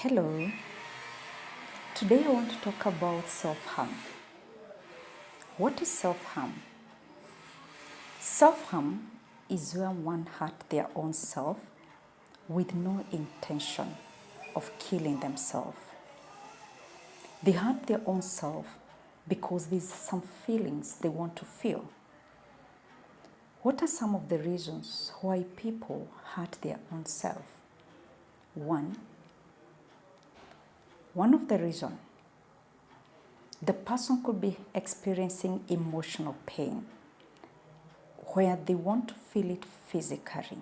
Hello, today I want to talk about self-harm. What is self-harm? Self-harm is where one hurt their own self with no intention of killing themselves. They hurt their own self because there's some feelings they want to feel. What are some of the reasons why people hurt their own self? One of the reasons, the person could be experiencing emotional pain where they want to feel it physically.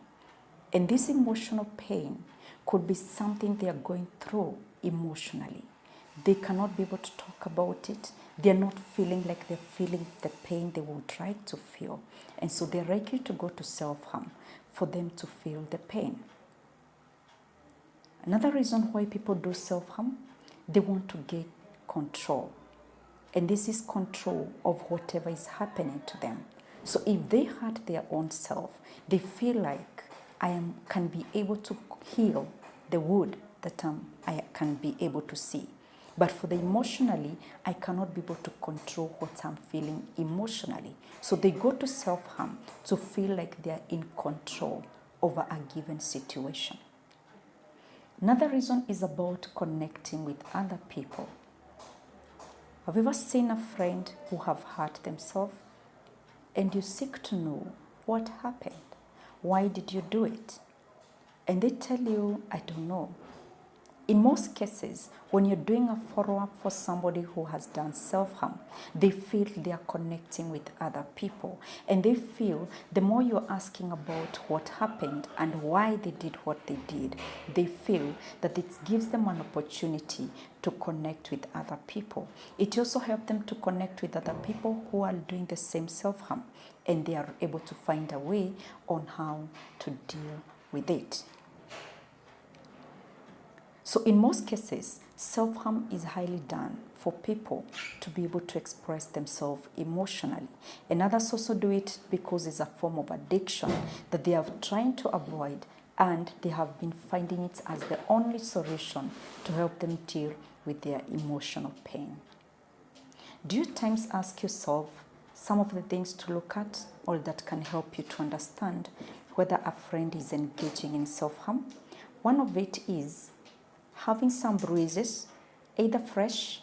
And this emotional pain could be something they are going through emotionally. They cannot be able to talk about it. They're not feeling like they're feeling the pain they would like to feel. And so they're likely to go to self-harm for them to feel the pain. Another reason why people do self-harm, they want to get control. And this is control of whatever is happening to them. So if they hurt their own self, they feel like can be able to heal the wound that I can be able to see. But for the emotionally, I cannot be able to control what I'm feeling emotionally. So they go to self-harm to feel like they're in control over a given situation. Another reason is about connecting with other people. Have you ever seen a friend who have hurt themselves and you seek to know what happened? Why did you do it? And they tell you, I don't know. In most cases, when you're doing a follow-up for somebody who has done self-harm, they feel they are connecting with other people. And they feel the more you're asking about what happened and why they did what they did, they feel that it gives them an opportunity to connect with other people. It also helps them to connect with other people who are doing the same self-harm, and they are able to find a way on how to deal with it. So in most cases, self-harm is highly done for people to be able to express themselves emotionally. And others also do it because it's a form of addiction that they are trying to avoid, and they have been finding it as the only solution to help them deal with their emotional pain. Do you at times ask yourself some of the things to look at or that can help you to understand whether a friend is engaging in self-harm? One of it is having some bruises, either fresh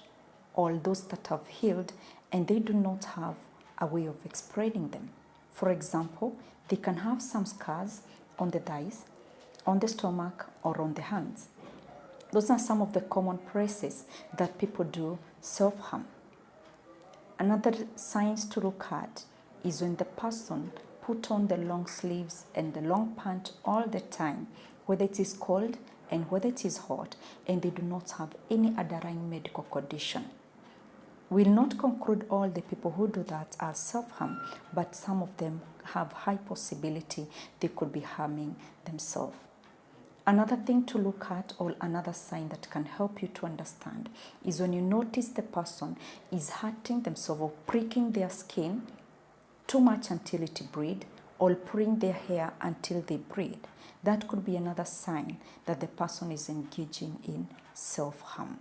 or those that have healed, and they do not have a way of explaining them. For example, they can have some scars on the thighs, on the stomach, or on the hands. Those are some of the common places that people do self-harm. Another signs to look at is when the person put on the long sleeves and the long pant all the time, whether it is cold and whether it is hot, and they do not have any underlying medical condition. We'll not conclude all the people who do that as self-harm, but some of them have high possibility they could be harming themselves. Another thing to look at, or another sign that can help you to understand, is when you notice the person is hurting themselves or pricking their skin too much until it bleeds, or pulling their hair until they bleed. That could be another sign that the person is engaging in self-harm.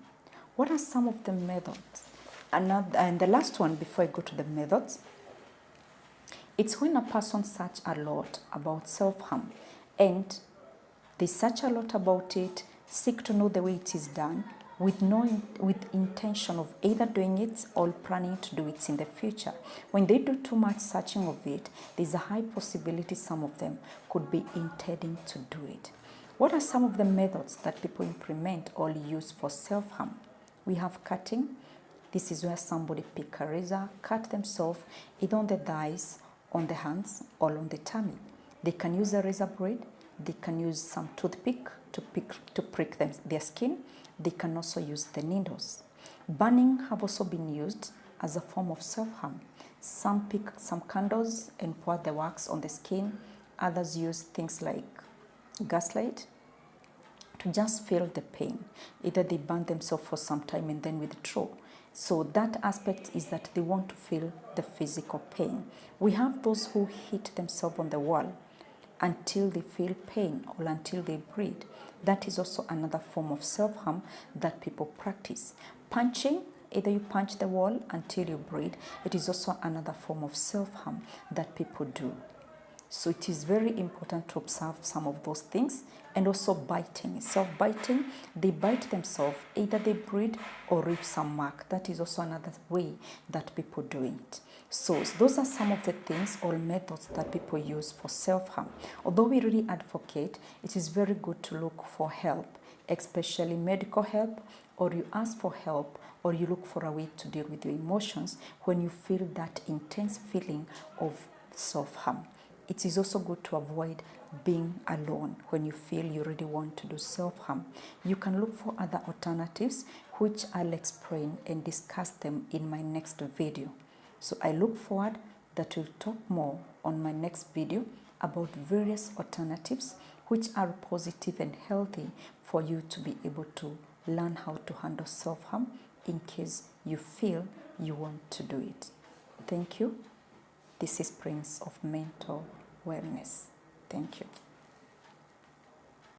What are some of the methods? And the last one, before I go to the methods, it's when a person searches a lot about self-harm, and they search a lot about it, seek to know the way it is done, with intention of either doing it or planning to do it in the future. When they do too much searching of it, there's a high possibility some of them could be intending to do it. What are some of the methods that people implement or use for self-harm? We have cutting. This is where somebody pick a razor, cut themselves either on the thighs, on the hands, or on the tummy. They can use a razor blade. They can use some toothpick to prick their skin. They can also use the needles. Burning have also been used as a form of self-harm. Some pick some candles and pour the wax on the skin. Others use things like gaslight to just feel the pain. Either they burn themselves for some time and then withdraw. So that aspect is that they want to feel the physical pain. We have those who hit themselves on the wall until they feel pain or until they bleed. That is also another form of self-harm that people practice. Punching, either you punch the wall until you bleed, it is also another form of self-harm that people do. So it is very important to observe some of those things. And also biting, self-biting, they bite themselves, either they bleed or leave some mark. That is also another way that people do it. So those are some of the things or methods that people use for self-harm. Although we really advocate, it is very good to look for help, especially medical help, or you ask for help, or you look for a way to deal with your emotions when you feel that intense feeling of self-harm. It is also good to avoid being alone when you feel you really want to do self-harm. You can look for other alternatives, which I'll explain and discuss them in my next video. So I look forward that we'll talk more on my next video about various alternatives which are positive and healthy for you to be able to learn how to handle self-harm in case you feel you want to do it. Thank you. This is Prince of Mental Wellness. Thank you.